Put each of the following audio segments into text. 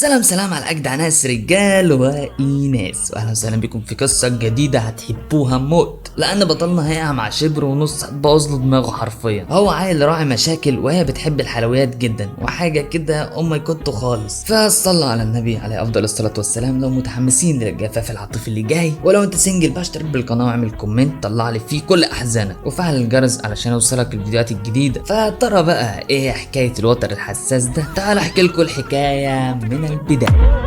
سلام على اجدع ناس رجال وايناس، واهلا وسهلا بكم في قصه جديده هتحبوها موت. لان بطلنا هيقع مع شبر ونص هتبوظ له دماغه حرفيا. هو عيل راعي مشاكل وهي بتحب الحلويات جدا وحاجه كده ما يكونتوا خالص. فصلوا على النبي عليه افضل الصلاه والسلام لو متحمسين للجفاف العاطفي اللي جاي. ولو انت سنجل باشترك بالقناه واعمل كومنت طلع لي فيه كل احزانك وفعل الجرس علشان يوصلك الفيديوهات الجديده. فترى بقى ايه حكايه الوتر الحساس ده؟ تعال احكي لكم الحكايه من البدايه.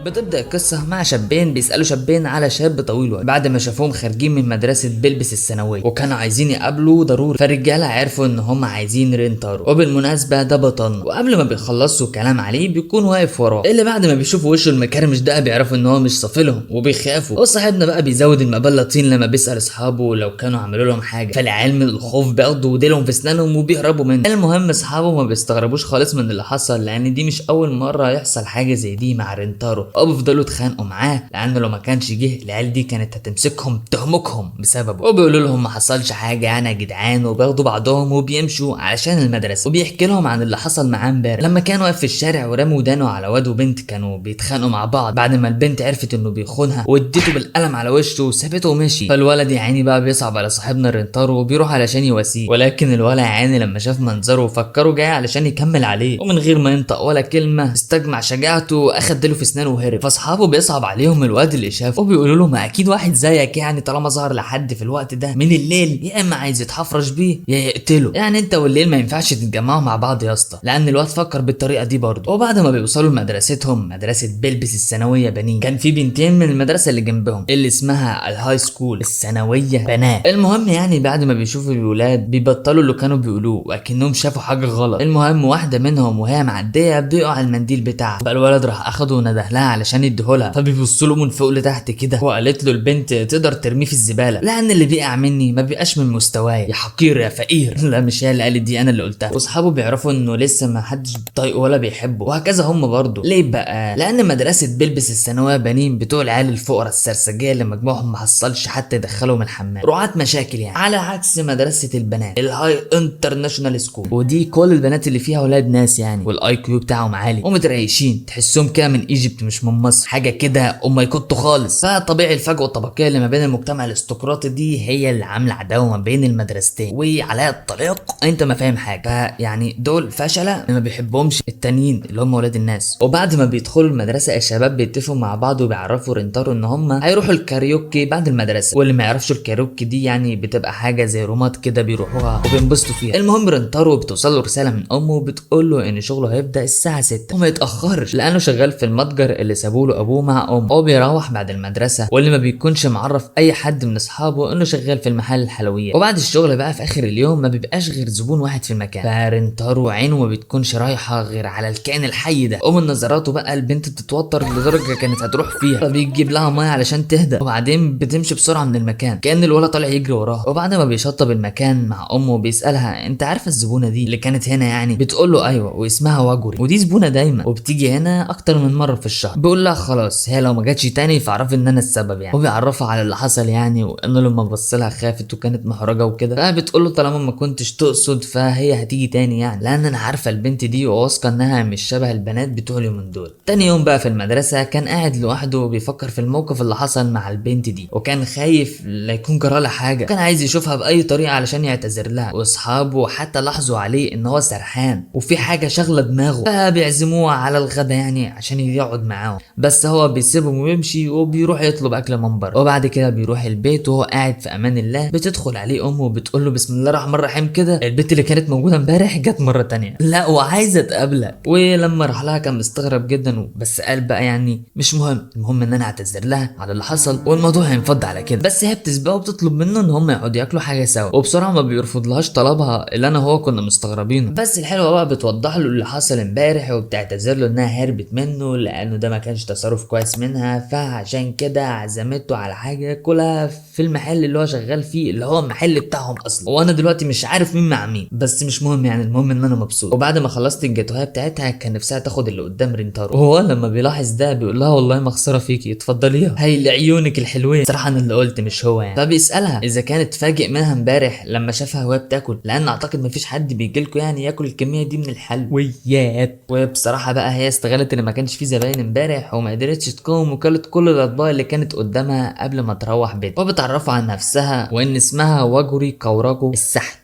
بتبدأ القصة مع شابين بيسألوا شابين على شاب طويل بعد ما شافوهم خارجين من مدرسة بلبس الثانوية وكانوا عايزين يقابلوا ضروري. فالرجالة عرفوا ان هم عايزين رينتارو، وبالمناسبة ده بطن، وقبل ما بيخلصوا كلام عليه بيكون واقف وراه. اللي بعد ما بيشوفوا وشه المكرمش ده بيعرفوا ان هو مش صافلهم وبيخافوا. وصاحبنا بقى بيزود المبلطين لما بيسأل اصحابه لو كانوا عملوا لهم حاجة، فالعيال من الخوف بياخدوا وديلهم في اسنانهم وبيهربوا منه. المهم اصحابه ما بيستغربوش خالص من اللي حصل، لان دي مش اول مرة يحصل حاجة زي دي مع رينتارو، او بيفضلوا يتخانقوا معاه لانه لو ما كانش جه العيال دي كانت هتمسكهم تهمكهم بسببه. وبيقولوا لهم ما حصلش حاجه يعني يا جدعان، وبياخدوا بعضهم وبيمشوا علشان المدرسه. وبيحكي لهم عن اللي حصل معاه امبارح لما كان واقف في الشارع ورمى ودانه على واد وبنت كانوا بيتخانقوا مع بعض، بعد ما البنت عرفت انه بيخونها واديته بالقلم على وشه وسابته ومشي. فالولد يا عيني بقى بيصعب على صاحبنا رينتارو وبيروح علشان يواسيه، ولكن الولد يا عيني لما شاف منظره فكره جاي علشان يكمل عليه، ومن غير ما ينطق ولا كلمه استجمع شجاعته واخد ديله في اسنانه وهرب. فاصحابه بيصعب عليهم الواد اللي شافه وبيقولوا له ما اكيد واحد زيك يعني طالما ظهر لحد في الوقت ده من الليل يا اما عايز يتحفرش بيه يا يقتله، يعني انت والليل ما ينفعش تتجمعوا مع بعض يا اسطى. لان الواد فكر بالطريقه دي برضه. وبعد ما بيوصلوا لمدرستهم مدرسه بلبس الثانويه بنين، كان في بنتين من المدرسه اللي جنبهم اللي اسمها الهاي سكول الثانويه بنات. المهم يعني بعد ما بيشوفوا الولاد بيبطلوا اللي كانوا بيقولوه واكنهم شافوا حاجه غلط. المهم واحده منهم وهي معديه بيقع على المنديل بتاعها، فالولد راح اخده ونده لها علشان يديهولها، فبيبص له من فوق لتحت كده وقالت له البنت تقدر ترميه في الزباله لان اللي بيقع مني ما بيبقاش من مستواي يا حقير يا فقير. لا مش هي اللي قالت دي، انا اللي قلتها. واصحابه بيعرفوا انه لسه ما حدش بيطايقه ولا بيحبه، وهكذا هم برضه. ليه بقى؟ لان مدرسه بلبس الثانويه بنين بتوع العيال الفقراء السرسجيه اللي مجموعهم ما حصلش حتى يدخلهم الحمام، رعاة مشاكل يعني، على عكس مدرسه البنات الهاي انترناشونال سكول، ودي كل البنات اللي فيها ولاد ناس يعني، والاي كيو بتاعهم عالي ومتريشين تحسهم كده من ايجيبت مش من مصر، حاجه كده ما يكونوا خالص. فطبيعي الفجوه الطبقيه اللي ما بين المجتمع الاستقراطي دي هي اللي عامله عداوه ما بين المدرستين. وعلى الطريق انت ما فاهم حاجه، فيعني دول فشله ما بيحبهمش التانيين اللي هم ولاد الناس. وبعد ما بيدخلوا المدرسه الشباب بيتفقوا مع بعض وبيعرفوا رينتارو ان هم هيروحوا الكاريوكي بعد المدرسه. واللي ما يعرفش الكاريوكي دي يعني بتبقى حاجه زي رومات كده بيروحوها وبينبسطوا فيها. المهم رينتارو بتوصل له رساله من امه بتقول له ان شغله هيبدا الساعه 6 وما يتاخرش لانه شغال في المتجر اللي سابوه له ابوه مع امه. هو بيروح بعد المدرسه واللي ما بيكونش معرف اي حد من اصحابه انه شغال في المحل الحلويات. وبعد الشغل بقى في اخر اليوم ما بيبقاش غير زبون واحد في المكان، فرينتارو عينه ما بتكونش رايحه غير على الكائن الحي ده. ومن نظراته بقى البنت بتتوتر لدرجه كانت هتروح فيها، فبيجيب لها ميه علشان تهدى وبعدين بتمشي بسرعه من المكان كان الولد طالع يجري وراها. وبعد ما بيشطب المكان مع امه بيسالها انت عارفه الزبونه دي اللي كانت هنا يعني؟ بتقول له ايوه واسمها واجوري، ودي زبونه دايما وبتيجي هنا اكتر من مره في الشهر. بيقول لها خلاص هي لو ما جاتش تاني فاعرفي ان انا السبب يعني، وبيعرفها على اللي حصل يعني، وانه لما بص لها خافت وكانت محرجه وكده. فبتقول له طالما ما كنتش تقصد فهي هتيجي تاني يعني، لان انا عارفه البنت دي وواثقه انها مش شبه البنات بتوع اليومين دول. تاني يوم بقى في المدرسه كان قاعد لوحده وبيفكر في الموقف اللي حصل مع البنت دي، وكان خايف لا يكون جرى لها حاجه، كان عايز يشوفها باي طريقه علشان يعتذر لها. واصحابه حتى لاحظوا عليه ان هو سرحان وفي حاجه شاغله دماغه، فبيعزموه على الغدا يعني عشان يقعد معاهم، بس هو بيسيبهم ويمشي وبيروح يطلب اكل من بره. وبعد كده بيروح البيت وهو قاعد في امان الله. بتدخل عليه امه وبتقول له بسم الله الرحمن الرحيم كده البنت اللي كانت موجوده امبارح جت مره تانية لا وعايزه تقابلك. ولما راح لها كان مستغرب جدا، بس قال بقى يعني مش مهم، المهم ان انا اعتذر لها على اللي حصل والموضوع هينفض على كده. بس هي بتسبقه وبتطلب منه ان هم يقعدوا ياكلوا حاجه سوا، وبسرعه ما بيرفضلهاش طلبها اللي انا وهو كنا مستغربينه. بس الحلوه بقى بتوضح له اللي حصل امبارح وبتعتذر له انها هربت منه لانه ده ما ما كانش تصرف كويس منها، فعشان كده عزمته على حاجه كلها في المحل اللي هو شغال فيه، اللي هو المحل بتاعهم اصلا. وانا دلوقتي مش عارف مين مع مين، بس مش مهم يعني، المهم ان انا مبسوط. وبعد ما خلصت الجاتوهيه بتاعتها كان نفسها تاخد اللي قدام رينتارو، وهو لما بيلاحظ ده بيقول لها والله ما خساره فيكي، اتفضليها هي لعيونك الحلوين. صراحه انا اللي قلت مش هو يعني. فبيسالها اذا كانت فاجئ منها امبارح لما شافها وهي بتاكل، لان اعتقد مفيش حد بيجيلكوا يعني ياكل الكميه دي من الحلويات. وبصراحه بقى هي استغلت ان ما كانش في زباين امبارح وما قدرتش تقاوم، وكلت كل الاطباق اللي كانت قدامها قبل ما تروح بيتها. وبتعرفها عن نفسها وان اسمها واجوري كوراكو السحت،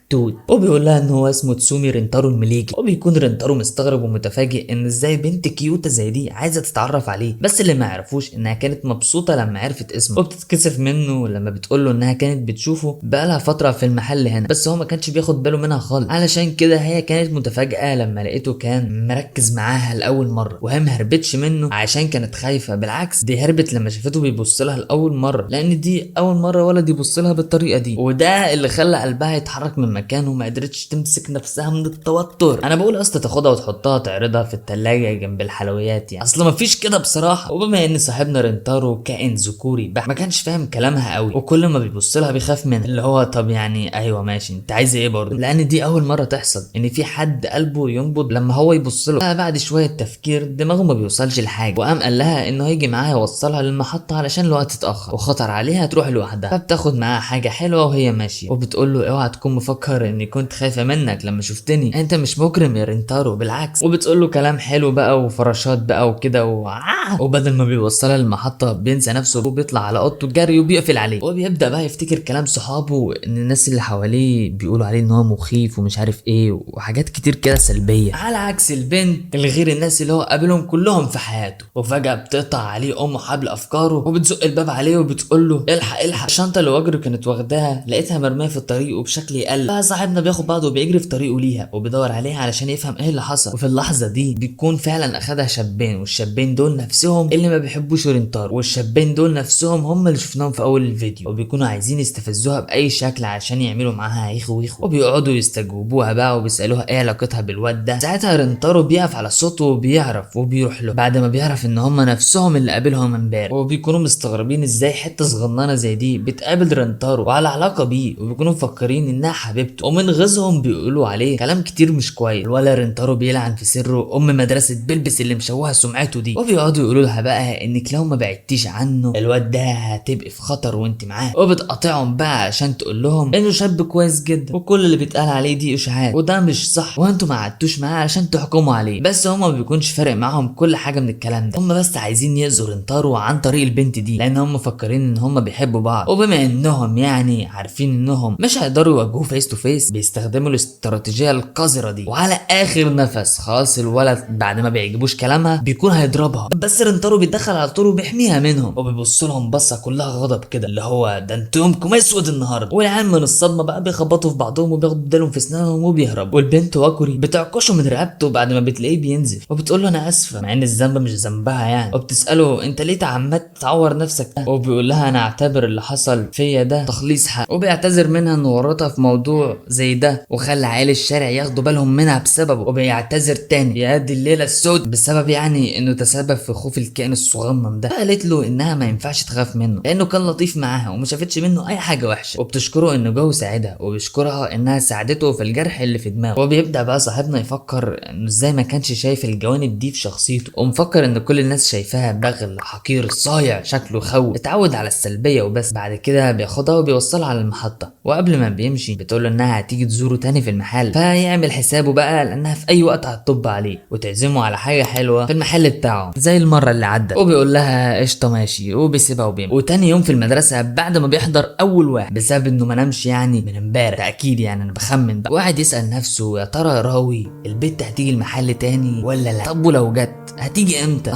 وبيقول لها ان هو اسمه تسومي رينتارو المليجي. وبيكون رينتارو مستغرب ومتفاجئ ان ازاي بنت كيوتا زي دي عايزه تتعرف عليه، بس اللي ما يعرفوش انها كانت مبسوطه لما عرفت اسمه، وبتتكسف منه لما بتقول له انها كانت بتشوفه بقالها فتره في المحل هنا، بس هو ما كانش بياخد باله منها خالص. علشان كده هي كانت متفاجئه لما لقيته كان مركز معاها لاول مره، وهي ما هربتش منه عشان كانت خايفه، بالعكس دي هربت لما شافته بيبص لها لاول مره، لان دي اول مره ولد يبص لها بالطريقه دي، وده اللي خلى قلبها يتحرك من مكانه وما قدرتش تمسك نفسها من التوتر. انا بقول اصلا تاخدها وتحطها تعرضها في التلاجة جنب الحلويات يعني، اصل ما فيش كده بصراحه. وبما ان صاحبنا رينتارو كائن ذكوري ما كانش فاهم كلامها قوي، وكل ما بيبص لها بيخاف منها، اللي هو طب يعني ايوه ماشي انت عايزه ايه برضه، لان دي اول مره تحصل ان في حد قلبه ينبض لما هو يبص له. بعد شويه تفكير دماغه ما بيوصلش لحاجه، وقام قال لها انه هيجي معاها يوصلها للمحطه علشان الوقت اتاخر، وخطر عليها تروح لوحدها. فبتاخد معاها حاجه حلوه وهي ماشيه، وبتقول له اوعى تكون مفكر اني كنت خايفه منك لما شفتني، انت مش مجرم يا رينتارو بالعكس. وبتقول له كلام حلو بقى وفراشات بقى وكده وبدل ما بيوصلها للمحطه بينسى نفسه وبيطلع على اوضته جري وبيقفل عليه، وبيبدا بقى يفتكر كلام صحابه ان الناس اللي حواليه بيقولوا عليه ان هو مخيف ومش عارف ايه وحاجات كتير كده سلبيه، على عكس البنت الغير الناس اللي هو قابلهم كلهم في حياته. وفجاه بتقطع عليه امه حبل افكاره وبتزق الباب عليه وبتقول له الحق الحق، الشنطه اللي واجري كانت واخداها لقيتها مرميه في الطريق وبشكل يقلق. فصاحبنا بياخد بعضه وبيجري في طريقه ليها وبيدور عليها علشان يفهم ايه اللي حصل. وفي اللحظه دي بيكون فعلا اخدها شابين، والشابين دول نفسهم اللي ما بيحبوش رينتارو، والشابين دول نفسهم هم اللي شفناهم في اول الفيديو، وبيكونوا عايزين يستفزوها باي شكل عشان يعملوا معاها يخو يخو، وبيقعدوا يستجوبوها بقى وبيسالوها ايه علاقتها بالواد ده. ساعتها رينتارو بيقف على صوته وبيعرف وبيروح له بعد ما بيعرف ان هم نفسهم اللي قابلهم امبارح، وبيكونوا مستغربين ازاي حته صغننه زي دي بتقابل رينتارو وعلى علاقه بيه، وبيكونوا مفكرين انها حبيبته. ومن غيظهم بيقولوا عليه كلام كتير مش كويس، ولا رينتارو بيلعن في سره ام مدرسه بلبس اللي مشوهه سمعته دي، وبيقعدوا يقولوا لها بقى انك لو ما بعدتيش عنه الواد ده هتبقي في خطر وانت معاه، وبتقاطعهم بقى عشان تقول لهم انه شاب كويس جدا وكل اللي بيتقال عليه دي اشاعات وده مش صح، وانتوا ما قعدتوش معاه عشان تحكموا عليه. بس هما ما بيكونش فارق معاهم كل حاجه من الكلام ده، هما بس عايزين يأذوا رينتارو عن طريق البنت دي، لان هما مفكرين ان هما بيحبوا بعض، وبما انهم يعني عارفين انهم مش هيقدروا يواجهوه فيس تو فيس بيستخدموا الاستراتيجيه القذره دي. وعلى اخر نفس خلاص الولد بعد ما بيعجبوش كلامها بيكون هيضربها، بس رينتارو بيتدخل على طول وبيحميها منهم، وبيبص لهم بصه كلها غضب كده، اللي هو ده انتوا يومكم اسود النهارده. والعيال من الصدمه بقى بيخبطوا في بعضهم وبياخدوا بدالهم في اسنانهم وبيهربوا، والبنت واكوري بتعكشه من رقبته بعد ما بتلاقيه بينزف، وبتقول له انا اسفه مع ان الذنب مش ذنبها يعني، وبتساله انت ليه عمال تعور نفسك ده؟ وبيقول لها انا اعتبر اللي حصل فيا ده تخليص حق، وبيعتذر منها انه ورطها في موضوع زي ده وخلى عيال الشارع ياخدوا بالهم منها بسببه، وبيعتذر تاني يهدي الليله السود بسبب يعني انه تسبب في خوف الكائن الصغنن ده. قالت له انها ما ينفعش تخاف منه لانه كان لطيف معاها وما شافتش منه اي حاجه وحشه، وبتشكره انه جو ساعدها وبيشكرها انها ساعدته في الجرح اللي في دماغه. وبيبدا بقى صاحبنا يفكر انه ازاي ما كانش شايف الجوانب دي في شخصيته، ومفكر ان كل الناس شايفاها بغل حقير صايع شكله خوف اتعود على السلبيه وبس. بعد كده بياخدها وبيوصلها على المحطه، وقبل ما بيمشي بتقول له انها هتيجي تزوره تاني في المحل، فيعمل حسابه بقى لانها في اي وقت هتطب عليه وتعزمه على حاجه حلوه في المحل بتاعه زي المره اللي عدت، وبيقول لها قشطه ماشي وبيسيبها وبيمشي. وتاني يوم في المدرسه بعد ما بيحضر اول واحد بسبب انه ما نامش يعني من امبارح تاكيد يعني انا بخمن بقى، وقاعد يسال نفسه يا ترى راوي البت هتيجي المحل تاني ولا لا؟ طب ولو جت هتيجي امتى؟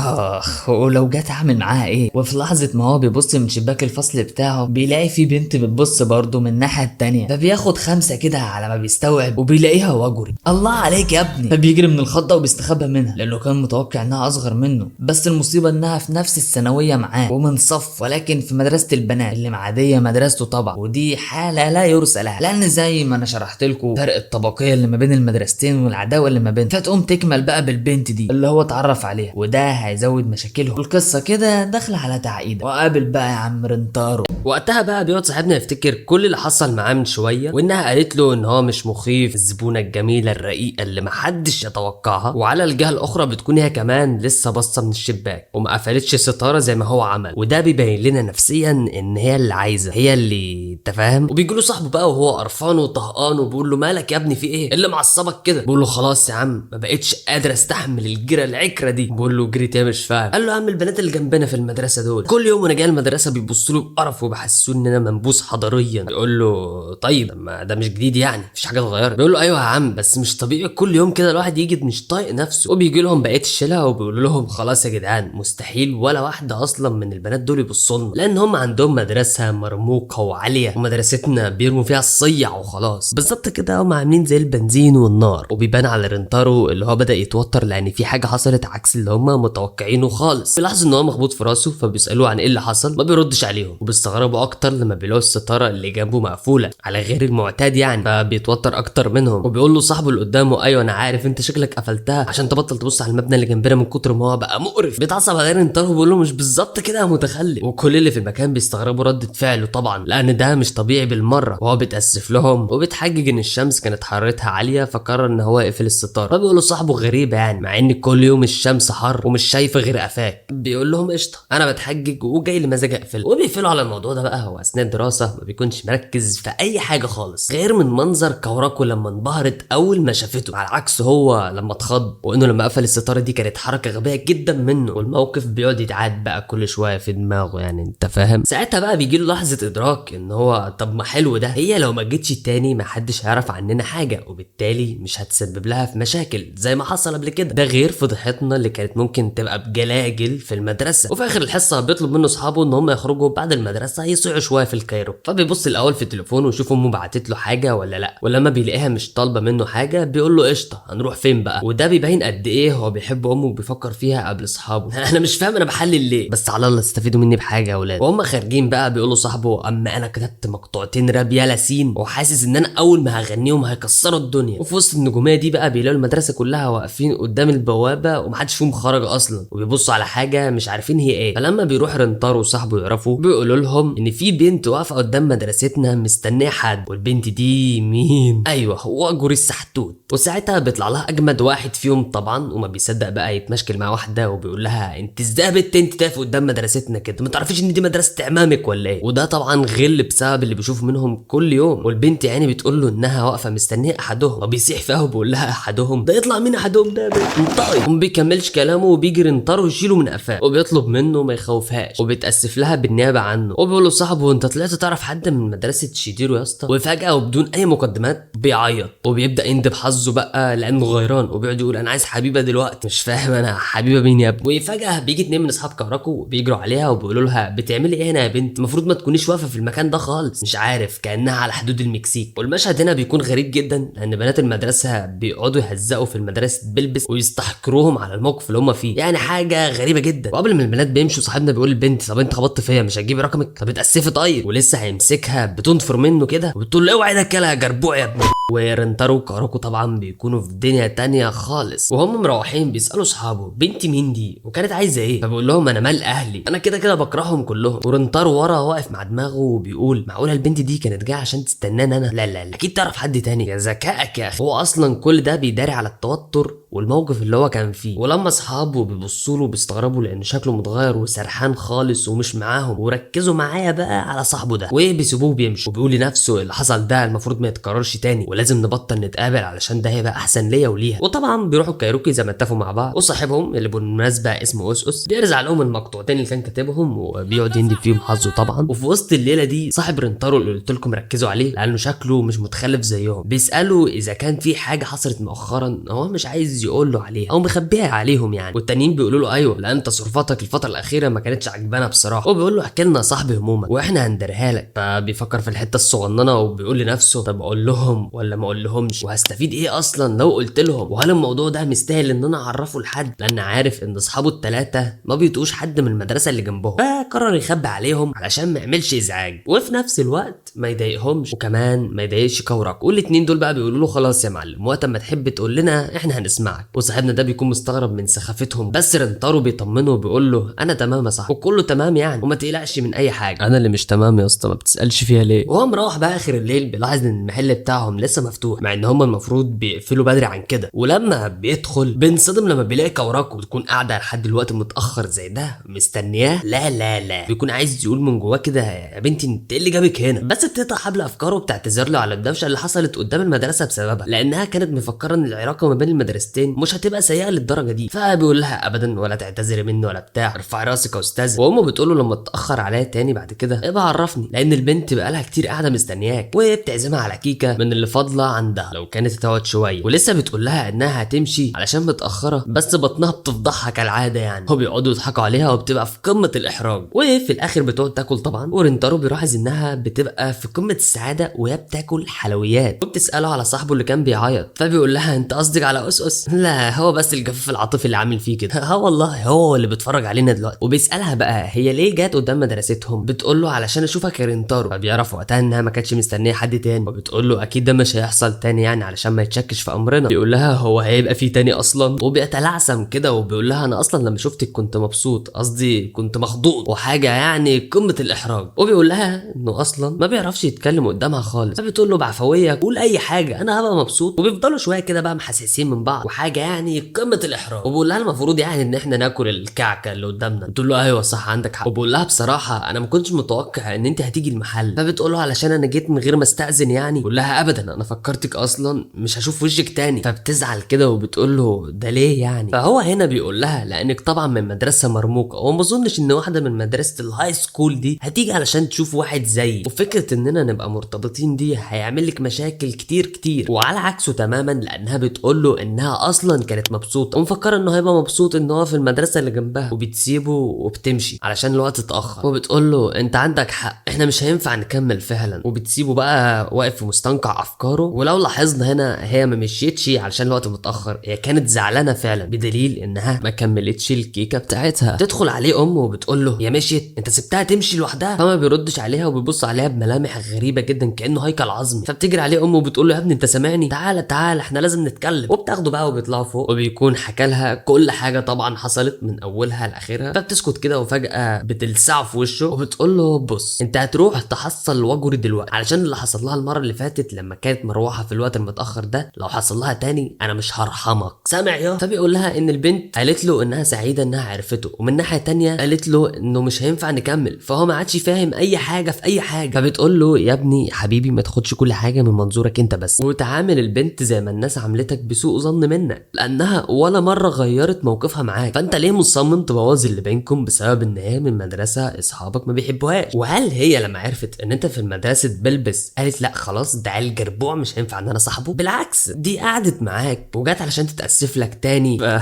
ولو جت هعمل معاها ايه؟ وفي لحظه ما هو بيبص من شباك الفصل بتاعه بيلاقي في بنت بتبص برضه من الناحيه التانيه، فبياخد 5 لمسه كده على ما بيستوعب وبيلاقيها واجوري. الله عليك يا ابني. فبيجري من الخضه وبيستخبى منها لانه كان متوقع انها اصغر منه، بس المصيبه انها في نفس الثانويه معاه ومن صف، ولكن في مدرسه البنات اللي معاديه مدرسته طبعا، ودي حاله لا يرثى لها، لان زي ما انا شرحت لكم فرق الطبقيه اللي ما بين المدرستين والعداوه اللي ما بين، فتقوم تكمل بقى بالبنت دي اللي هو اتعرف عليها، وده هيزود مشاكلهم. القصه كده داخله على تعقيده. وقابل بقى يا عم رنتارو. وقتها بقى بيقعد صاحبنا يفتكر كل اللي حصل معاه من شويه، وانها قالت له ان هو مش مخيف، الزبونه الجميله الرقيقه اللي محدش يتوقعها. وعلى الجهه الاخرى بتكون هي كمان لسه باصه من الشباك وما قفلتش الستاره زي ما هو عمل، وده بيبين لنا نفسيا ان هي اللي عايزه، هي اللي انت فاهم. وبيجي له صاحبه بقى وهو قرفان وطهقان وبيقول له مالك يا ابني في ايه اللي معصبك كده؟ بيقول له خلاص يا عم ما بقتش قادر استحمل الجيره العكره دي. بيقول له جريت ايه مش فاهم؟ قال له يا عم البنات اللي جنبنا في المدرسه دول كل يوم وانا جاي المدرسه بيبصوا له بقرف وبحسوني ان انا منبوس حضاريا. يقول له طيب ما ده مش جديد يعني، مفيش حاجه اتغيرت. بيقول له ايوه يا عم بس مش طبيعي كل يوم كده الواحد يجي مش طايق نفسه. وبيجي لهم بقيه الشله وبيقول لهم خلاص يا جدعان مستحيل ولا واحده اصلا من البنات دول يبصوا لنا، لان هم عندهم مدرسه مرموقه وعاليه ومدرستنا بيرموا فيها الصيع وخلاص. بالظبط كده هم عاملين زي البنزين والنار. وبيبان على رنتارو اللي هو بدا يتوتر لان في حاجه حصلت عكس اللي هم متوقعينه خالص. بيلاحظوا ان هو مخبوط في راسه، فبيسالوه عن ايه اللي حصل، ما بيردش عليهم، وبيستغربوا اكتر لما بيلاقوا الستاره اللي جنبه مقفوله على غير المعتاد يعني، فبيتوتر اكتر منهم. وبيقول له صاحبه اللي قدامه ايوه انا عارف انت شكلك قفلتها عشان تبطل تبص على المبنى اللي جنبنا من كتر ما هو بقى مقرف. بيتعصب على رنتارو وبيقول له مش بالظبط كده يا متخلف. وكل اللي في المكان بيستغربوا ردة فعله طبعا لان ده مش طبيعي بالمره، وهو بيتاسف لهم وبيتحجج ان الشمس كانت حرارتها عاليه فقرر ان هو يقفل الستاره. فبيقول له صاحبه غريبه يعني مع ان كل يوم الشمس حر ومش شايفه غير قفاك. بيقول لهم قشطه انا بتحجج وجاي لي مزاج اقفل. وبيقفلوا على الموضوع ده بقى. هو اثناء الدراسه ما بيكونش مركز في اي حاجه خالص غير من منظر كوراكو لما انبهرت اول ما شافته، على عكس هو لما اتخض، وانه لما قفل الستاره دي كانت حركه غبيه جدا منه، والموقف بيقعد يتعاد بقى كل شويه في دماغه يعني انت فاهم. ساعتها بقى بيجي له لحظه ادراك ان هو طب ما حلو ده، هي لو ما جتش التاني ما حدش هيعرف عننا حاجه وبالتالي مش هتسبب لها في مشاكل زي ما حصل قبل كده. ده غير فضيحتنا اللي كانت ممكن تبقى بجلاجل في المدرسه. وفي اخر الحصه بيطلب منه اصحابه ان هم يخرجوا بعد المدرسه يصيعوا شويه في الكايرو. فبيبص الاول في التليفون ويشوف امه بعتت له حاجه ولا لا، ولما بيلاقيها مش طالبه منه حاجه بيقول له قشطه هنروح فين بقى. وده بيبين قد ايه هو بيحب امه وبيفكر فيها قبل اصحابه. انا مش فاهم انا بحلل ليه، بس على الله استفيدوا مني بحاجه يا اولاد. وهم خارجين بقى بيقول له صاحبه اما انا كتبت مقطوعتين راب يا لاسين وحاسس ان انا اول ما هغنيهم هيكسروا الدنيا. وفي وسط النجوميه دي بقى بيلاقوا المدرسه كلها واقفين قدام البوابه ومحدش فيهم خرج اصلا، وبيبصوا على حاجه مش عارفين هي ايه. فلما بيروح رنتارو وصاحبه يعرفوا بيقولوا لهم ان في بنت واقفه قدام مدرستنا مستنيه حد، والبنت دي مين؟ ايوه هو جوري السحتوت. وساعتها بيطلع لها اجمد واحد فيهم طبعا وما بيصدق بقى يتمشكل مع واحده وبيقول لها انت ازاي يا بنت انت تقف قدام مدرستنا كده، ما تعرفيش ان دي مدرسه اعمامك ولا ايه؟ وده طبعا غل بسبب اللي بيشوف منهم كل يوم. والبنت يعني بتقول له انها واقفه مستنيه احدهم، وبيصيح فيها وبيقول لها احدهم ده يطلع مين احدهم ده انطقي. وما بيكملش كلامه وبيجي رنتارو ويشيله من قفاه وبيطلب منه ما يخوفهاش وبيتاسف لها بالنيابه عنه. وبيقول له صاحبه انت طلعت تعرف حد من مدرسه شيديرو يا اسطى؟ وفجاه وبدون اي مقدمات بيعيط وبيبدا يندب حظه بقى لانه غيران وبيقعد يقول انا عايز حبيبه دلوقتي. مش فاهم انا حبيبه مين يا ابني؟ وفجاه بيجي اتنين من اصحاب كاراكو وبيجروا عليها وبيقولوا لها بتعملي ايه هنا يا بنت؟ المفروض ما تكونيش واقفه في المكان ده خالص. مش عارف كانها على حدود المكسيك. والمشهد هنا بيكون غريب جدا لان بنات المدرسه بيقعدوا يهزقوا في المدارس بيلبس ويستحقروهم على الموقف اللي هم فيه، يعني حاجه غريبه جدا. وقبل ما البنات بيمشوا صاحبنا بيقول للبنت طب انت خبطت فيا مش هتجيبي رقمك؟ طب اتاسفي طيب. ولسه هيمسكها بتنفر منه كده وبتقول له اوعي ده كلا يا جربوع يا ابني. ورنتارو وكاراكو طبعا بيكونوا في دنيا تانية خالص، وهم مروحين بيسالوا اصحابه بنت مين دي وكانت عايزه ايه؟ فبيقول لهم انا مال اهلي، انا كده كده بكرههم كلهم. ورنتارو ورا واقف مع دماغه وبيقول معقوله البنت دي كانت جايه عشان تستناني انا؟ لا لا لا اكيد تعرف حد تاني. يا ذكائك يا اخي. هو اصلا كل ده بيداري على التوتر والموقف اللي هو كان فيه. ولما اصحابه بيبصوا له بيستغربوا لان شكله متغير وسرحان خالص ومش معاهم، وركزوا معايا بقى على صاحبه ده وبيسيبوه بيمشوا. وبيقول لنفسه اللي حصل ده المفروض ما يتكررش تاني ولازم نبطل نتقابل علشان ده هيبقى احسن ليا وليها. وطبعا بيروحوا الكايروكي زي ما اتفقوا مع بعض، وصاحبهم اللي بالمناسبه اسمه أس بيرزع لهم المقطوعتين اللي كان كاتبهم وبيقعد يندب فيهم حظه طبعا. وفي وسط الليله دي صاحب رنتارو اللي قلت لكم ركزوا عليه لانه شكله مش متخلف زيهم بيسالوا اذا كان في حاجه حصلت مؤخرا هو مش عايز يقول له عليها او مخبيها عليهم يعني. والتانيين بيقولوا له ايوه لان تصرفاتك الفتره الاخيره ما كانتش عجبانا بصراحه. وبيقول له احكي لنا يا صاحبي همومك واحنا هندرها لك. فبيفكر في الحته الصغننه وبيقول لنفسه نفسه طب اقول لهم ولا ما اقول لهمش، وهستفيد ايه اصلا لو قلت لهم، وهل الموضوع ده مستاهل ان انا اعرفه لحد، لان عارف ان اصحابه الثلاثه ما بيطقوش حد من المدرسه اللي جنبهم، فقرر يخبي عليهم علشان ما يعملش ازعاج وفي نفس الوقت ما يضايقهمش وكمان ما يضايقش كورك. والاتنين دول بقى بيقولوا له خلاص يا معلم، وقت ما تحب تقول لنا احنا هنسمعك. وصاحبنا ده بيكون مستغرب من سخافتهم، بس رنتارو بيطمنه وبيقول له انا تمام يا صاحبي وكله تمام يعني، وما تقلقش من اي حاجه. انا اللي مش تمام يا اسطى، ما بتسالش فيها ليه؟ وهو مروح بقى اخر الليل بيلاحظ ان المحل بتاعهم لسه مفتوح، مع ان هم المفروض بيقفلوا بدري عن كده. ولما بيدخل بينصدم لما بيلاقي كوراكو بتكون قاعده لحد الوقت متاخر زي ده مستنياه. لا لا لا، بيكون عايز يقول من جواه كده يا بنتي انت ايه اللي جابك هنا، بس بتقطع حبل افكاره وبتعتذر له على الدوشه اللي حصلت قدام المدرسه بسببها، لانها كانت مفكره ان العلاقه ما بين المدرستين مش هتبقى سيئه للدرجه دي. فبيقول لها ابدا ولا تعتذري مني ولا بتاع، ارفعي راسك يا استاذ. وامه بتقول له لما تتاخر عليا تاني بعد كده ابقى عرفني، لان البنت بقالها كتير قاعده مستنياك، وبتعزمها على كيكه من اللي فاضله عندها لو كانت هتقعد شويه. ولسه بتقول لها انها هتمشي علشان متاخره، بس بطنها بتفضحها كالعاده يعني. هو بيقعدوا يضحكوا عليها وبتبقى في قمه الاحراج، وفي الاخر بتقعد تاكل طبعا. ورنتارو بيلاحظ انها بتبقى في قمه السعاده وهي بتاكل حلويات، وبتساله على صاحبه اللي كان بيعيط، فبيقول لها انت قصدك على اسس؟ لا هو بس الجفاف العاطفي اللي عامل فيه كده. ها والله هو اللي بيتفرج علينا دلوقتي. وبيسالها بقى هي ليه جت قدام مدرستهم، بتقول له علشان اشوفك يا رنتارو. فبيعرف وقتها انها ما كانتش مستنيه حد تاني، وبتقول له اكيد ده مش هيحصل تاني يعني علشان ما يتشكش في امرنا. بيقول لها هو هيبقى في تاني اصلا؟ وبيتلعثم كده وبيقول لها انا اصلا لما شفتك كنت مبسوط، قصدي كنت مخضوض وحاجه يعني قمه الاحراج. وبيقول لها انه اصلا ما بيعرفش يتكلم قدامها خالص، فبتقول له بعفويه قول اي حاجه انا هبقى مبسوط. وبيفضلوا شويه كده بقى محسسين من بعض وحاجه يعني قمه الاحراج. وبيقول لها المفروض يعني ان احنا ناكل الكعكه اللي قدامنا. بتقول له ايوه صح عندك حق. وبقول لها بصراحه انا ما كنتش متوقع ان انت هتيجي المحل. فبتقول له علشان انا جيت من غير ما استاذن يعني. بقول لها ابدا انا فكرتك اصلا مش هشوف وشك تاني. فبتزعل كده وبتقول له ده ليه يعني. فهو هنا بيقول لها لانك طبعا من مدرسه مرموقه، وما اظنش ان واحده من مدرسه الهاي سكول دي هتيجي علشان تشوف واحد زيي، وفكره اننا نبقى مرتبطين دي هيعمل لك مشاكل كتير كتير. وعلى عكسه تماما، لانها بتقول له انها اصلا كانت مبسوطه ومفكره انه هيبقى مبسوط ان هو في المدرسه اللي جنبها، وبتسيبه وبتمشي علشان الوقت اتاخر. وبتقول له انت عندك حق احنا مش هينفع نكمل فعلا، وبتسيبه بقى واقف في مستنقع افكاره. ولو لاحظنا هنا هي ما مشيتش علشان الوقت متاخر، هي كانت زعلانه فعلا، بدليل انها ما كملتش الكيكه بتاعتها. تدخل عليه امه وبتقول له يا مشيت انت سبتها تمشي لوحدها. فما بيردش عليها وبيبص عليها بملامح غريبه جدا كانه هيكل عظمي. فبتجري عليه امه وبتقول له يا ابني انت سامعني، تعالى تعالى احنا لازم نتكلم. وبتاخده بقى وبيطلعوا فوق، وبيكون حكى لها كل حاجه طبعا حصلت من اولها لاخرها. فبتسكت كده وفجاه بتلسعه في وشه وبتقول له بص انت هتروح تحصل وجري دلوقتي، علشان اللي حصل لها المره اللي فاتت لما كانت مروحه في الوقت المتاخر ده لو حصل لها تاني انا مش هرحمك، سامع يا؟ فبيقول لها ان البنت قالت له انها سعيده انها عرفته، ومن ناحيه تانيه قالت له انه مش هينفع نكمل، فهو ما عادش فاهم اي حاجه في اي حاجه. فبتقول له يا ابني حبيبي ما تاخدش كل حاجه من منظورك انت بس، وتعامل البنت زي ما الناس عاملتك بسوء ظن منك، لانها ولا مره غيرت موقفها معاك، فانت ليه مصمم تبوظ اللي بينكم بسبب ان هي من مدرسه اصحابك ما بيحبوهاش؟ وهل هي لما عرفت ان انت في المدرسه بلبس قالت لا خلاص ده عيل جربوع مش هينفع ان انا صاحبه؟ بالعكس دي قعدت معاك وجات علشان تتاسف لك تاني.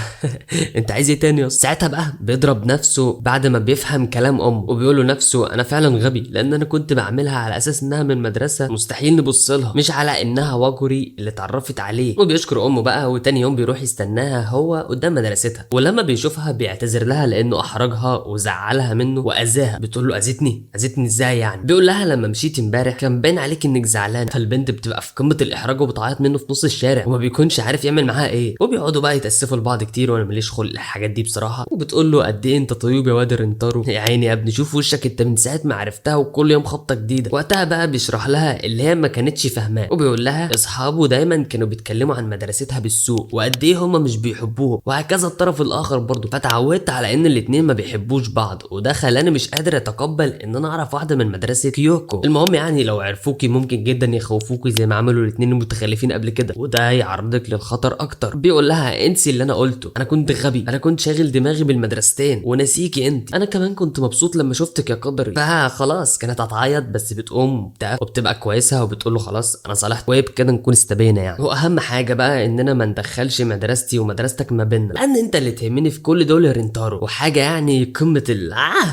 انت عايز ايه تاني؟ ساعتها بقى بيضرب نفسه بعد ما بيفهم كلام امه، وبيقول له نفسه انا فعلا غبي، لان انا كنت بعملها على اساس انها من مدرسه مستحيل نبص لها، مش على انها وجري اللي اتعرفت عليه. وبيشكر امه بقى، وتاني يوم بيروح يستناها هو قدام مدرستها، ولما بيشوفها بيعتذر لها لانه احرجها وزعلها منه واذاها. بتقول له اذتني ازاي يعني؟ بيقول لها لما مشيت امبارح كان باين عليك انك زعلان. فالبنت بتبقى في قمه الاحراج وبتعيط منه في نص الشارع، وما بيكونش عارف يعمل معاها ايه. وبيقعدوا بقى يتاسفوا لبعض كتير، وانا ماليش خلق الحاجات دي بصراحه. وبتقول له قد ايه انت طيب يا واد رنتارو، يا عيني يا ابني شوف وشك انت من ساعه ما عرفتها وكل يوم خبطه جديده. وقتها بقى بيشرح لها اللي هي ما كانتش فاهماه، وبيقول لها اصحابه دايما كانوا بيتكلموا عن مدرستها بالسوء وقد ايه هم مش بيحبوه، وهكذا الطرف الاخر برضه. فتعودت على ان الاتنين ما بيحبوش بعض، وده خلاني مش قادر اتقبل ان انا اعرف واحده من مدرسه كيوكو. المهم يعني لو عرفوكي ممكن جدا يخوفوكي زي ما عملوا الاتنين المتخلفين قبل كده، وده هيعرضك للخطر اكتر. بيقول لها انسي اللي انا قلته، انا كنت غبي، انا كنت شاغل دماغي بالمدرستين ونسيكي انت، انا كمان كنت مبسوط لما شفتك يا قدري. فخلاص كانت هتعيط بس بتقوم وبتبقى كويسه وبتقول له خلاص انا صالحت، وبكده نكون استبينا يعني. واهم حاجه بقى اننا ما ندخلش مدرستي ومدرستك ما بيننا، لان انت اللي تهمني في كل دول يا رنتارو، وحاجه يعني قمه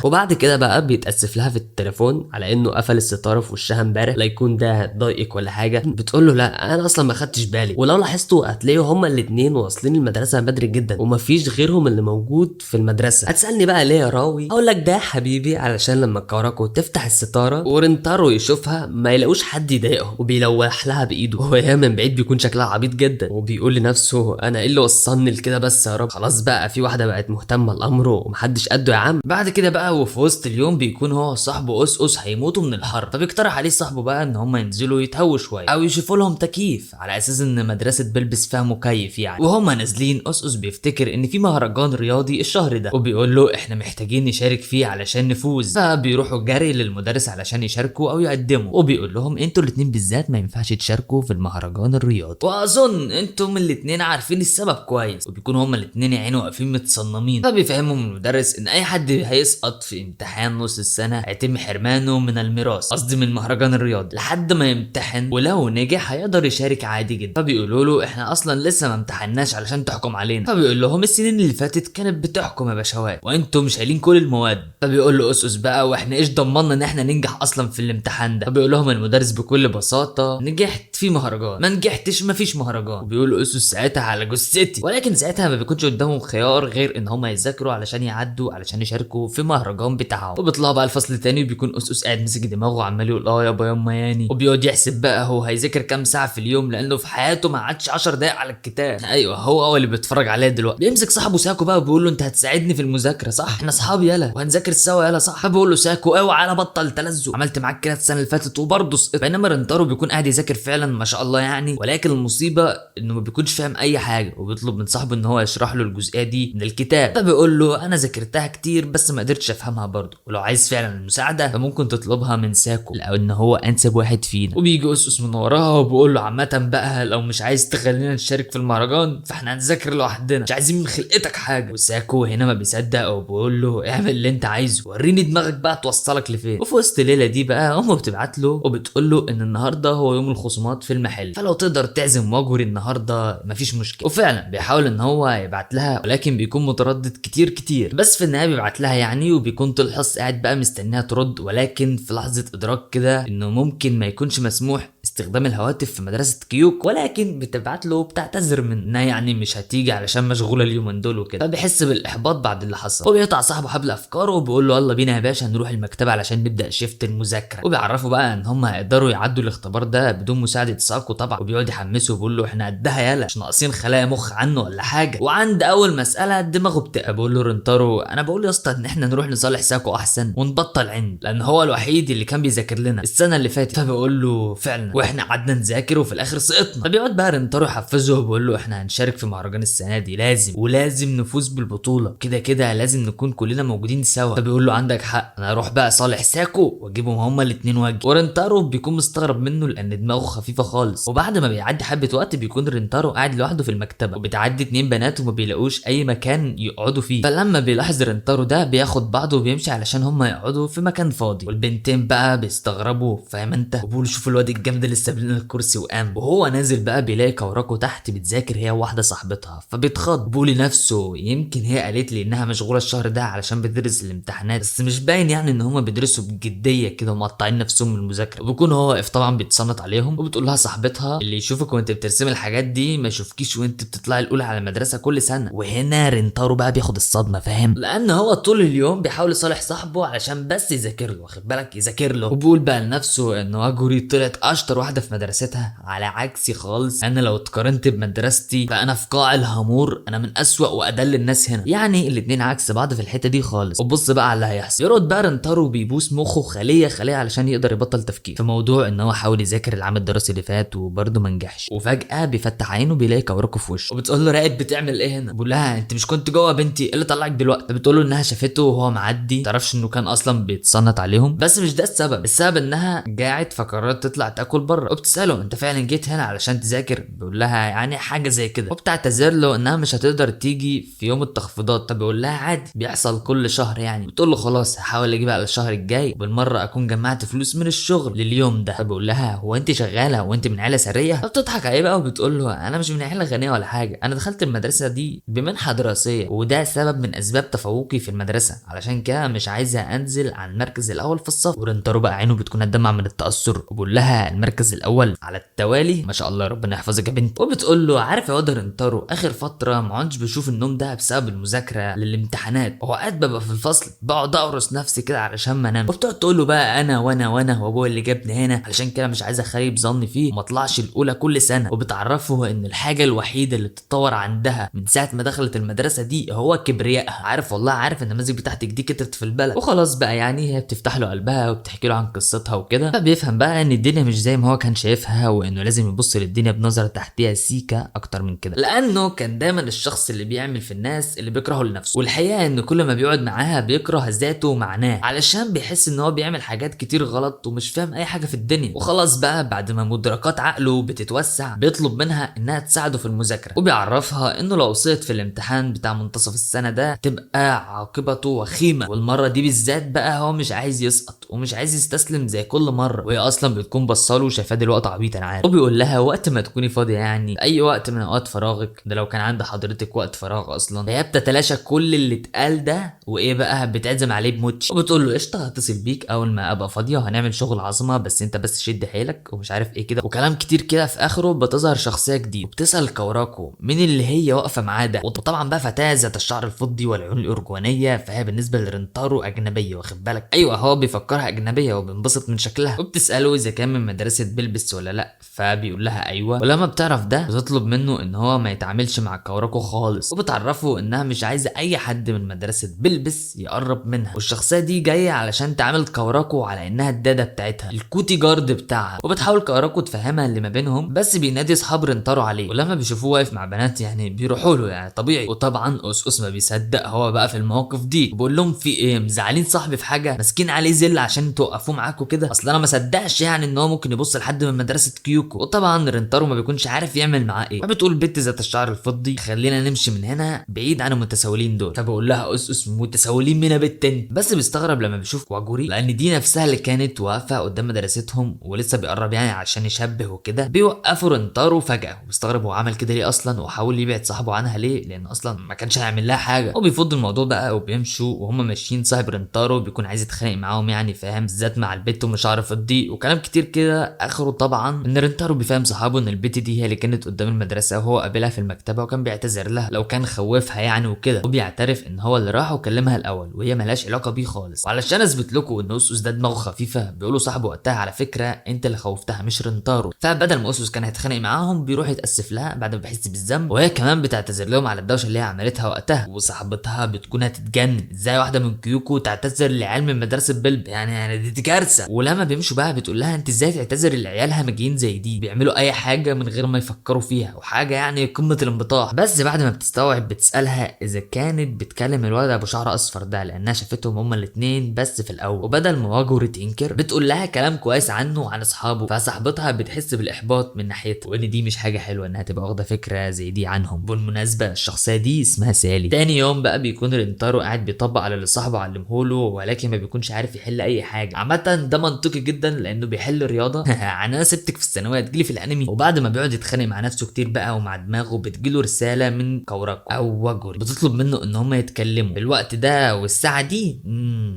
وبعد كده بقى بيتاسف لها في التليفون على انه قفل الستاره في وشها امبارح لا يكون ده هتضايقك ولا حاجه؟ بتقول له لا انا اصلا ما خدتش بالي، ولو لاحظتوا هتلاقوا هما الاثنين واصلين المدرسه بدري جدا ومفيش غيرهم اللي موجود في المدرسه. هتسالني بقى ليه يا راوي؟ اقول لك ده يا حبيبي علشان لما كاراكو تفتح الستاره ورنتارو يشوفها ما يلاقوش حد يضايقهم، وبيلوح لها بايده وهي من بعيد بيكون شكلها عبيط جدا، وبيقول لنفسه انا ايه اللي وصلني لكده بس يا رب، خلاص بقى في واحده بقت مهتمه لامره ومحدش قده يا عم. بعد كده بقى وفي وسط اليوم بيكون هو صاحبه أس هيموتوا من الحر، فبيقترح عليه صاحبه بقى ان هم ينزلوا يتهووا شويه او يشوفوا لهم تكييف على اساس ان مدرسه بلبس فيها مكيف يعني. وهم نازلين أس بيفتكر ان في مهرجان رياضي الشهر ده، وبيقول له احنا محتاجين نشارك فيه علشان نفوز، فبيروحوا جري للمدرس علشان يشاركوا او يقدموا، وبيقول لهم انتوا الاتنين بالذات ما ينفعش تشاركوا في المهرجان الرياضي، واظن انتم الاتنين عارفين السبب كويس. وبيكونوا هما الاتنين يا عيني واقفين متصنمين، فبيفهمهم المدرس ان اي حد هيسقط في امتحان نص السنه هيتم حرمانه من الميراث، قصدي من المهرجان الرياضي، لحد ما يمتحن، ولو نجح هيقدر يشارك عادي جدا. فبيقولوا له احنا اصلا لسه ما امتحناش علشان تحكم علينا، فبيقول لهم السنين اللي فاتت كانت بتحكم يا باشوات وانتم شايلين كل المواد. فبيقول له أس بقى واحنا ايش ضمننا ان احنا ننجح اصلا في الامتحان ده؟ فبيقول لهم المدرس بكل بساطه نجحت في مهرجان، ما نجحتش ما فيش مهرجان. وبيقول له أس ساعتها على جثتي، ولكن ساعتها ما بيكونش قدامهم خيار غير ان هم يذاكروا علشان يعدوا علشان يشاركوا في مهرجان بتاعهم. وبيطلعوا بقى الفصل التاني وبيكون أس قاعد ماسك دماغه وعمال يقول اه يابا يما ياني، وبيقعد يحسب بقى هو هيذاكر كام ساعه في اليوم لانه في حياته ما عادش 10 دقايق على الكتاب. ايوه هو اللي بيتفرج عليه دلوقتي. بيمسك صاحبه ساكو بقى وبيقول له انت هتساعدني في المذاكره صح؟ احنا اصحاب يلا وهنذاكر سوا يلا صح؟ فبيقول له ساكو اوعى انا بطل تلزق، عملت معاك كده السنه اللي فاتت وبرضه سقطت. بينما رنتارو بيكون قاعد يذاكر فعلا ما شاء الله يعني، ولكن المصيبه انه ما بيكونش فاهم اي حاجه، وبيطلب من صاحبه ان هو يشرح له الجزئيه دي من الكتاب. فبيقول له انا ذاكرتها كتير بس ما قدرتش افهمها برضه، ولو عايز فعلا المساعده فممكن تطلبها من ساكو لان هو انسب واحد فينا. وبيجي أس من وراها وبيقول له عامه بقى لو مش عايز تخلينا نشارك في المهرجان فاحنا هنذاكر لوحدنا، مش عايزين من خلقتك حاجه. وساكو هنا ما بيصدق وبيقول له اعمل اللي انت عايزه، وريني دماغك بقى توصلك لفين. وفي وسط الليله دي بقى امه بتبعت له وبتقول له ان النهارده هو يوم الخصومات في المحل، فلو تقدر تعزم واجوري النهارده مفيش مشكله. وفعلا بيحاول ان هو يبعت لها ولكن بيكون متردد كتير، بس في النهايه بيبعت لها يعني، وبيكون طول الحصه قاعد بقى مستنيها ترد، ولكن في لحظه ادراك كده انه ممكن ما يكونش مسموح استخدام الهواتف في مدرسه كيوك، ولكن بتبعت له بتعتذر من انها يعني مش هتيجي علشان مشغوله اليومين دول وكده، فبيحس بالاحباط بعد اللي حصل. وبيقطع صاحبه حبل افكاره وبيقول له يلا بينا يا باشا نروح المكتبه علشان نبدا شيفت المذاكره، وبيعرفوا بقى ان هم هيقدروا يعدوا الاختبار ده بدون مساعده ساكو طبعا، وبيقعد يحمسه وبيقول له احنا قدها يلا مش ناقصين خلايا مخ عنه ولا حاجه. وعند اول مساله دماغه بتقع، بيقول له رنتارو انا بقول يا اسطى ان احنا نروح نصالح ساكو احسن ونبطل عند، لان هو الوحيد اللي كان بيذاكر لنا السنه اللي فاتت. فبيقول له فعلا واحنا قعدنا نذاكر وفي الاخر سقطنا. فبيقعد بقى رنتارو يحفزه وبيقول له احنا هنشارك في مهرجان السنه دي ولازم نفوز بالبطوله، كده لازم نكون كلنا موجودين سوا. فبيقول له عندك حق انا اروح بقى صالح ساكو واجيبهم هما الاثنين واجي. ورنتارو بيكون مستغرب منه لان دماغه خفيفه خالص. وبعد ما بيعدي حبه وقت بيكون رنتارو قاعد لوحده في المكتبه، وبتعدي 2 بنات وما بيلاقوش اي مكان يقعدوا فيه، فلما بيلاحظ رنتارو ده بياخد بعضه وبيمشي علشان هما يقعدوا في مكان فاضي. والبنتين بقى بيستغربوا فاهم انت، وبيقولوا شوفوا الواد الجامد اللي ساب لنا الكرسي وقام. وهو نازل بقى بيلاقي كوراكو تحت بتذاكر هي واحده صاحبتها، فبيتخض بيقول لنفسه يمكن هي قالت لي انها مشغوله الشهر ده علشان بتدرس الامتحانات، بس مش باين يعني ان هما بيدرسوا بجديه كده ومقطعين نفسهم من المذاكره. وبيكون هو واقف طبعا بيتصنت عليهم، وبتقول لها صاحبتها اللي يشوفك وانت بترسمي الحاجات دي ما يشوفكيش وانت بتطلعي الاولى على المدرسه كل سنه. وهنا رنتارو بقى بياخد الصدمه فاهم، لان هو طول اليوم بيحاول يصالح صاحبه علشان بس يذاكر له، واخد بالك يذاكر له. وبيقول بقى لنفسه ان واجوري طلعت اشطر واحده في مدرستها على عكسي خالص، انا لو اتقارنت بمدرستي فانا في قاع الهامور، انا من اسوأ وادل الناس هنا. يعني الاتنين عكس بعض في الحته دي خالص. وبص بقى على اللي هيحصل. يرد بقى رنتارو بيبوس مخه خليه علشان يقدر يبطل تفكير في موضوع ان هو حاول يذاكر العام الدراسي اللي فات وبرده ما نجحش. وفجاه بيفتح عينه بيلاقي كوراكو في وشه، وبتقول له راقد بتعمل ايه هنا؟ بيقول لها انت مش كنت جوه بنتي ايه اللي طلعك دلوقتي؟ بتقول له انها شافته وهو معدي، تعرفش انه كان اصلا بيتصنت عليهم، بس مش ده السبب انها جاعت فقررت تطلع تاكل بره. وبتساله انت فعلا جيت هنا علشان تذاكر؟ بيقول لها يعني حاجه زي كده. وبتعتذر له انها مش هتقدر تيجي في يوم التخفيضات. طب بيقول لها عادي بيحصل كل شهر يعني. بتقول له خلاص هحاول اجيبها على الشهر الجاي وبالمره اكون جمعت فلوس من الشغل لليوم ده. فبيقول لها هو انت شغاله وانت من عيله ثريه؟ فبتضحك عليه بقى وبتقول له انا مش من عيله غنيه ولا حاجه، انا دخلت المدرسه دي بمنحه دراسيه وده سبب من اسباب تفوقي في المدرسه، علشان كده مش عايزه انزل عن المركز الاول في الصف. ورنتارو بقى عينه بتكون هتدمع من التاثر وبيقول لها المركز الاول على التوالي؟ ما شاء الله ربنا يحفظك يا بنت. وبتقول له عارف يا واد رنتارو اخر فتره ما عدتش بشوف النوم ده بسبب المذاكره للامتحانات، هو قاعد ببقى في الفصل بقعد اقرص نفسي كده علشان ما انام. وبتقعد تقول له بقى انا وانا وابويا اللي جابني هنا، علشان كده مش عايزه اخيب ظني فيه وما اطلعش الاولى كل سنه. وبتعرفه ان الحاجه الوحيده اللي بتتطور عندها من ساعه ما دخلت المدرسه دي هو كبريائها. عارف والله عارف النماذج بتاعتك دي كترت في البلد. وخلاص بقى يعني هي بتفتح له قلبها وبتحكي له عن قصتها وكده. فبيفهم بقى ان الدنيا مش زي ما هو كان شايفها وانه لازم يبص للدنيا بنظره تحتيها سيكا اكتر من كده، لانه كان دايما الشخص اللي بيعمل في الناس اللي بيكرهه لنفسه. والحقيقه ان كل ما بيقعد معاها بيكره ذاته ومعناه علشان بيحس ان هو بيعمل حاجات كتير غلط ومش فاهم اي حاجه في الدنيا. وخلاص بقى بعد ما مدركات عقله بتتوسع بيطلب منها انها تساعده في المذاكره وبيعرفها انه لو وصلت في الامتحان بتاع منتصف السنه ده تبقى عاقبته وخيمه، والمره دي بالذات بقى هو مش عايز يسقط ومش عايز يستسلم زي كل مره. وهي اصلا بتكون بصاله وشايفاه دلوقتي عبيط انا عارف. وبيقول لها وقت ما تكوني فاضيه يعني اي وقت من اوقات فراغك ده لو كان عند حضرتك وقت فراغ اصلا، هي بتتلاشى كل اللي اتقال ده وايه بقى بتعزم عليه بموتش. وبتقول له قشطه هتصل بيك اول ما ابقى فاضيه وهنعمل شغل عظمه بس انت بس شد حيلك ومش عارف ايه كده وكلام كتير كده. في اخره بتظهر شخصيه جديده وبتسال كوراكو مين اللي هي واقفه معاه ده. وطبعا بقى فتاه ذات الشعر الفضي والعيون الارجوانيه، فهي بالنسبه لرنتارو اجنبيه واخد بالك. ايوه هو بيفكرها اجنبيه وبينبسط من شكلها. وبتساله اذا كان من مدرسه بلبس ولا لا، فبيقول لها ايوه. ولما بتعرف ده بتطلب منه ان هو ما يتعاملش مع كوراكو خالص. وبتعرفه انها مش عايزه اي حد من مدرسه بلبس يقرب منها، والشخصيه دي جايه علشان تعامل كوراكو على انها الداده بتاعتها الكوتي جارد بتاعها. وبتحاول كوراكو تفهمها اللي ما بينهم بس بينادي اصحاب رنتارو عليه، ولما بيشوفوه واقف مع بنات يعني بيروحوا له يعني طبيعي. وطبعا أس ما بيصدق هو بقى في المواقف دي وبيقول لهم في ايه مزعلين صاحبي في حاجه ماسكين عليه زل عشان توقفوه معاكم كده، اصل انا ما صدقش يعني ان هو ممكن يبص لحد من مدرسه كيوكو. وطبعا رنتارو ما بيكونش عارف يعمل معاه ايه. فبتقول بنت ذات الشعر الفضي خلينا نمشي من هنا بعيد عن المتسولين دول. فبقول لها أس متسولين مين يا بنت انت؟ بس بيستغرب لما بيشوف واجوري لان دي نفسها اللي كانت واقفه قدام مدرستهم ولسه بيقرب يعني عشان يشبه وكده. بيوقفوا رنتارو فجاه وبيستغرب هو عمل كده ليه اصلا وحاول يبعد صاحبه عنها ليه لان اصلا ما كانش هيعمل لها حاجه. وبيفضوا الموضوع بقى وبيمشوا وهم ماشيين صاحب رنتارو بيكون عايز يتخانق معاهم يعني فاهم، بالذات مع البت ومش عارف فضي وكلام كتير كده. اخره طبعا ان رنتارو بيفهم صحابه ان البت دي هي اللي كانت قدام المدرسه وهو قابلها في المكتبه وكان بيعتذر لها لو كان خوفها يعني وكده. وبيعترف ان هو اللي راح وكلمها الاول وهي ملهاش علاقه بيه خالص. وعلشان اثبت لكم ان اسوس ده دماغه خفيفه بيقولوا صاحبه وقتها على فكره انت اللي خوفتها مش رنتارو. فبدل ما اسوس كان هيتخانق معاهم بيروح يتاسف لها بعد ما بيحس بالذنب، وهي كمان بتعتذر لهم على الدوشه اللي هي عملتها وقتها. وصاحبتها بتكون هتتجنن ازاي واحده من كيوكو تعتذر لعيال من مدرسه بلب يعني دي كارثه. ولما بيمشوا بقى بتقول لها انت ازاي تعتذر لعيال همجيين زي دي بيعملوا اي حاجه من غير ما يفكروا فيها وحاجه يعني قمه الانبطاح. بس بعد ما بتستوعب بتسالها اذا كانت بتكلم الولد ابو شعر اصفر ده لانها شافتهم هما الاثنين بس في الاول. وبدل ما واجهه تنكر بتقول لها كلام كويس عنه وعن اصحابه، فصاحبتها بتحس بالاحباط من ناحيته وان دي مش حاجه حلوه انها تبقى واخده فكره زي دي عنهم. بالمناسبه الشخصيه دي اسمها سالي. تاني يوم بقى بيكون رنتارو قاعد بيطبق على اللي صاحبه علمهوله ولكن ما بيكونش عارف يحل اي حاجه. عامه ده منطقي جدا لانه بيحل رياضه انا سبتك في الثانويه تجيلي في الانمي. وبعد ما بيقعد يتخانق مع نفسه كتير بقى ومع دماغه بتجيله رساله من كوراكو او واجوري بتطلب منه ان هم يتكلموا الوقت ده والساعه دي.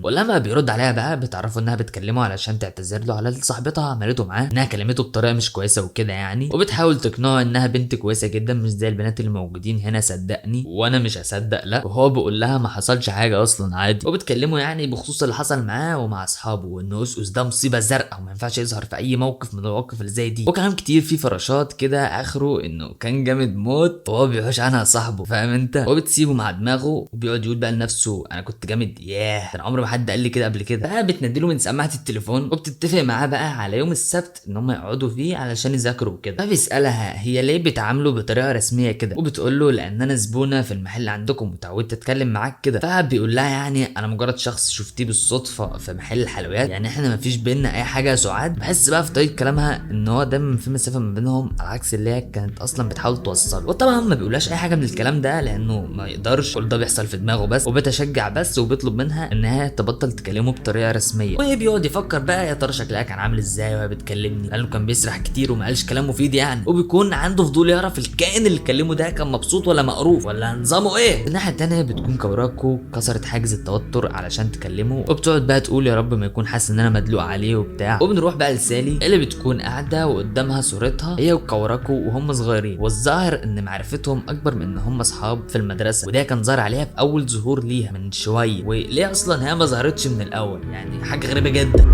ولما بيرد عليها بقى بتعرفوا انها بتكلمه علشان تعتذر له على اللي صاحبتها عملته معاه انها كلمته بطريقه مش كويسه وكده يعني. وبتحاول تقنعه انها بنت كويسه جدا مش زي البنات اللي موجودين هنا صدقني وانا مش هصدق لا. وهو بيقول لها ما حصلش حاجه اصلا عادي. وبتكلمه يعني بخصوص اللي حصل معاه ومع اصحابه وانه اسوس ده مصيبه زرقاء وما ينفعش يظهر في اي موقف من المواقف اللي زي دي وكلام كتير فيه فراشات كده. اخره انه كان جامد موت وهو بيحوش عنها صاحبه فاهم انت. وبتسيبه مع دماغه وبيقعد يقول بقى لنفسه انا كنت جامد ياه انا عمري ما حد قال لي كده قبل كده. بقى بتنديله من سماعه التليفون وبتتفق معاه بقى على يوم السبت ان هم يقعدوا فيه علشان يذاكروا وكده. فبيسالها هي ليه بتعاملوا بطريقه رسميه كده وبتقول له لان انا زبونه في المحل عندكم وتعودت اتكلم معاك كده. فبيقول لها يعني انا مجرد شخص شفتيه بالصدفه في محل الحلويات يعني احنا ما فيش بينا اي حاجه يا سعاد. بحس بقى في طاقه طريقه كلامها ان هو دايما في مسافه ما بينهم، على عكس اللي هي كانت اصلا بتحاول توصله. وطبعا ما بيقولهاش اي حاجه من الكلام ده لانه ما يقدرش، كل ده بيحصل في دماغه بس، وبتشجع بس وبيطلب منها انها تبطل تكلمه بطريقه رسميه. وبيقعد يفكر بقى يا ترى شكلها كان عامل ازاي وهي بتكلمني، لانه كان بيسرح كتير وما قالش كلام مفيد يعني، وبيكون عنده فضول يعرف الكائن اللي كلمه ده كان مبسوط ولا مقروف ولا نظامه ايه. الناحيه التانيه بتكون كوراكو كسرت حاجز التوتر علشان تكلمه، وبتقعد بقى تقول يا رب ما يكون حاسس ان انا مدلوق عليه وبتاع. وبنروح بقى لسالي اللي بتكون قاعده وقدامها صورتها هي وكوراكو وهم صغيرين، والظاهر ان معرفتهم اكبر من ان هم اصحاب في المدرسه، وده كان ظاهر عليها في اول ظهور ليها من شويه، وليه اصلا هي ما ظهرتش من الاول، يعني حاجه غريبه جدا.